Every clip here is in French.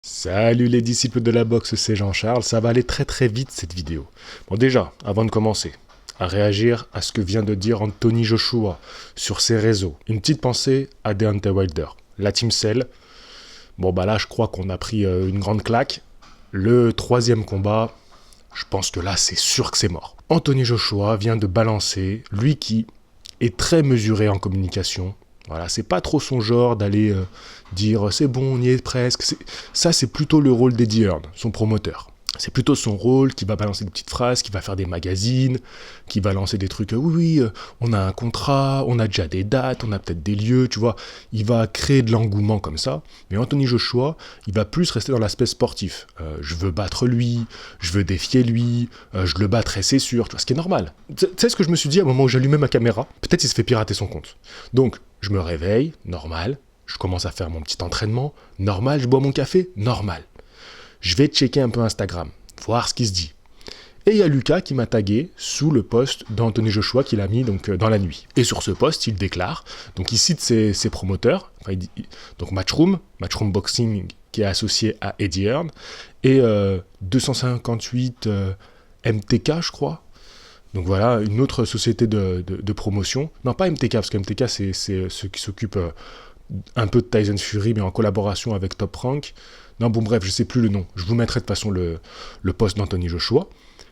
Salut les disciples de la boxe, c'est Jean-Charles, ça va aller très très vite cette vidéo. Bon déjà, avant de commencer, à réagir à ce que vient de dire Anthony Joshua sur ses réseaux. Une petite pensée à Deontay Wilder. La Team Cell, bon bah là je crois qu'on a pris une grande claque. Le troisième combat, je pense que là c'est sûr que c'est mort. Anthony Joshua vient de balancer, lui qui est très mesuré en communication. Voilà, c'est pas trop son genre d'aller dire c'est bon, on y est presque. Ça, c'est plutôt le rôle d'Eddie Hearn, son promoteur. C'est plutôt son rôle qui va balancer des petites phrases, qui va faire des magazines, qui va lancer des trucs. Oui, on a un contrat, on a déjà des dates, on a peut-être des lieux, tu vois. Il va créer de l'engouement comme ça. Mais Anthony Joshua, il va plus rester dans l'aspect sportif. Je veux battre lui, je veux défier lui, je le battrai, c'est sûr. Tu vois, ce qui est normal. Tu sais ce que je me suis dit à un moment où j'allumais ma caméra? Peut-être il se fait pirater son compte. Donc, je me réveille, normal. Je commence à faire mon petit entraînement, normal. Je bois mon café, normal. Je vais checker un peu Instagram, voir ce qui se dit. Et il y a Lucas qui m'a tagué sous le post d'Anthony Joshua qu'il a mis donc, dans la nuit. Et sur ce post, il déclare, donc il cite ses promoteurs, enfin, donc Matchroom Boxing qui est associé à Eddie Hearn, et 258 MTK je crois. Donc voilà, une autre société de promotion. Non, pas MTK, parce que MTK c'est ceux qui s'occupent un peu de Tyson Fury, mais en collaboration avec Top Rank. Non, bon bref, je sais plus le nom. Je vous mettrai de toute façon le post d'Anthony Joshua.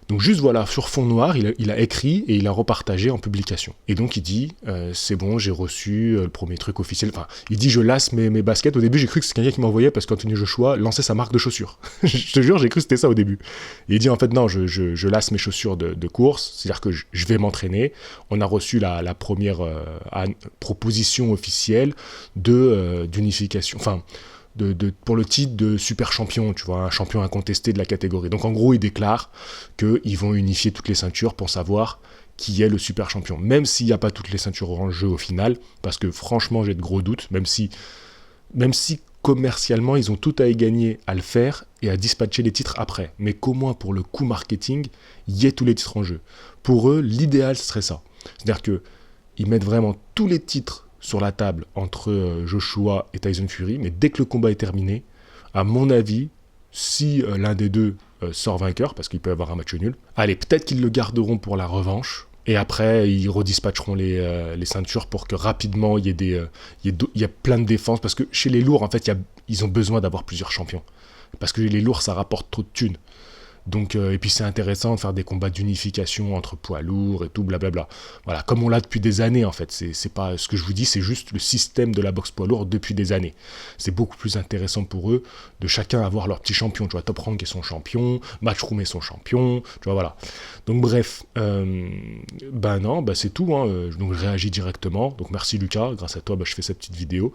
Donc juste voilà, sur fond noir, il a écrit et il a repartagé en publication. Et donc il dit, c'est bon, j'ai reçu le premier truc officiel. Enfin, il dit, je lasse mes baskets. Au début, j'ai cru que c'était quelqu'un qui m'envoyait parce qu'Anthony Joshua lançait sa marque de chaussures. Je te jure, j'ai cru que c'était ça au début. Et il dit, en fait, non, je lasse mes chaussures de course. C'est-à-dire que je vais m'entraîner. On a reçu la première proposition officielle d'unification. Enfin, pour le titre de super champion, tu vois, un champion incontesté de la catégorie. Donc en gros, il déclare qu'ils vont unifier toutes les ceintures pour savoir qui est le super champion. Même s'il n'y a pas toutes les ceintures en jeu au final, parce que franchement, j'ai de gros doutes, même si commercialement, ils ont tout à y gagner à le faire et à dispatcher les titres après. Mais qu'au moins pour le coût marketing, il y ait tous les titres en jeu. Pour eux, l'idéal, ce serait ça. C'est-à-dire qu'ils mettent vraiment tous les titres sur la table entre Joshua et Tyson Fury, mais dès que le combat est terminé, à mon avis, si l'un des deux sort vainqueur, parce qu'il peut y avoir un match nul, allez, peut-être qu'ils le garderont pour la revanche, et après, ils redispatcheront les ceintures pour que rapidement, il y a plein de défenses, parce que chez les lourds, en fait, ils ont besoin d'avoir plusieurs champions. Parce que les lourds, ça rapporte trop de thunes. Donc, et puis c'est intéressant de faire des combats d'unification entre poids lourds et tout, blablabla. Voilà, comme on l'a depuis des années en fait. C'est pas ce que je vous dis, c'est juste le système de la boxe poids lourd depuis des années. C'est beaucoup plus intéressant pour eux de chacun avoir leur petit champion. Tu vois, Top Rank est son champion, Matchroom est son champion. Tu vois, voilà. Donc bref, c'est tout. Hein. Donc je réagis directement. Donc merci Lucas, grâce à toi, je fais cette petite vidéo.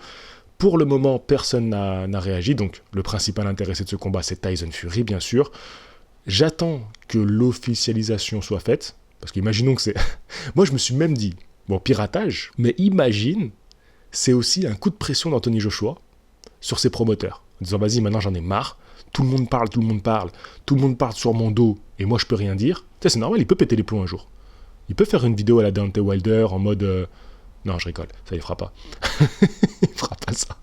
Pour le moment, personne n'a réagi. Donc le principal intéressé de ce combat, c'est Tyson Fury, bien sûr. J'attends que l'officialisation soit faite, parce qu'imaginons que c'est... Moi, je me suis même dit, bon, piratage, mais imagine, c'est aussi un coup de pression d'Anthony Joshua sur ses promoteurs, en disant, vas-y, maintenant j'en ai marre, tout le monde parle sur mon dos, et moi je peux rien dire. Tu sais, c'est normal, il peut péter les plombs un jour. Il peut faire une vidéo à la Deontay Wilder en mode... Non, je rigole, ça il fera pas. Il fera pas ça.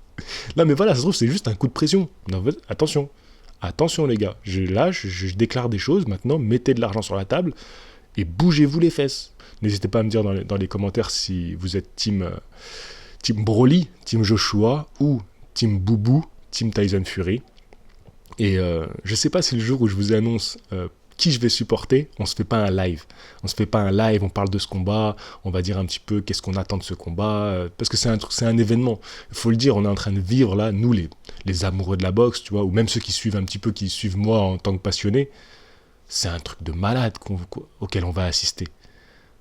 Non, mais voilà, ça se trouve, c'est juste un coup de pression. Non, attention. Attention les gars, je déclare des choses, maintenant mettez de l'argent sur la table et bougez-vous les fesses. N'hésitez pas à me dire dans les commentaires si vous êtes team Broly, team Joshua ou team Boubou, team Tyson Fury. Et je sais pas si le jour où je vous annonce qui je vais supporter, on se fait pas un live. On parle de ce combat, on va dire un petit peu qu'est-ce qu'on attend de ce combat, parce que c'est un événement. Il faut le dire, on est en train de vivre là, nous les amoureux de la boxe, tu vois, ou même ceux qui suivent un petit peu, qui suivent moi en tant que passionné, c'est un truc de malade auquel on va assister.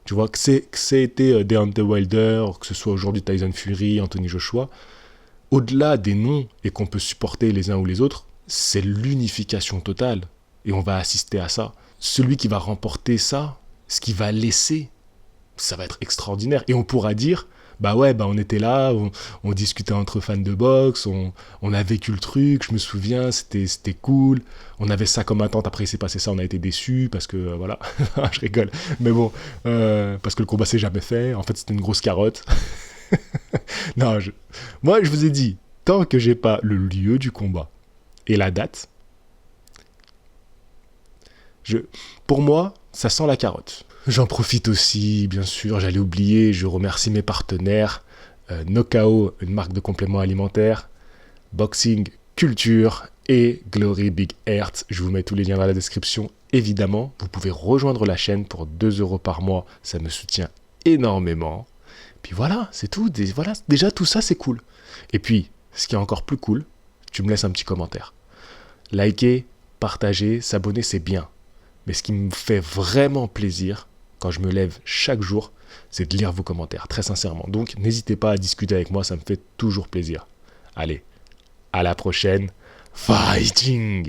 Tu vois, que c'est été Deontay Wilder, que ce soit aujourd'hui Tyson Fury, Anthony Joshua, au-delà des noms et qu'on peut supporter les uns ou les autres, c'est l'unification totale. Et on va assister à ça. Celui qui va remporter ça, ce qu'il va laisser, ça va être extraordinaire. Et on pourra dire, on était là, on discutait entre fans de boxe, on a vécu le truc, je me souviens, c'était cool. On avait ça comme attente, après il s'est passé ça, on a été déçus, parce que, voilà, je rigole. Mais bon, parce que le combat s'est jamais fait, en fait c'était une grosse carotte. Non, moi je vous ai dit, tant que j'ai pas le lieu du combat, et la date. Pour moi, ça sent la carotte. J'en profite aussi, bien sûr, j'allais oublier, je remercie mes partenaires. Nokao, une marque de compléments alimentaires. Boxing Culture et Glory Big Heart. Je vous mets tous les liens dans la description. Évidemment, vous pouvez rejoindre la chaîne pour 2 € par mois. Ça me soutient énormément. Puis voilà, c'est tout. Voilà, déjà, tout ça, c'est cool. Et puis, ce qui est encore plus cool, tu me laisses un petit commentaire. Liker, partager, s'abonner, c'est bien. Mais ce qui me fait vraiment plaisir, quand je me lève chaque jour, c'est de lire vos commentaires, très sincèrement. Donc, n'hésitez pas à discuter avec moi, ça me fait toujours plaisir. Allez, à la prochaine. Fighting!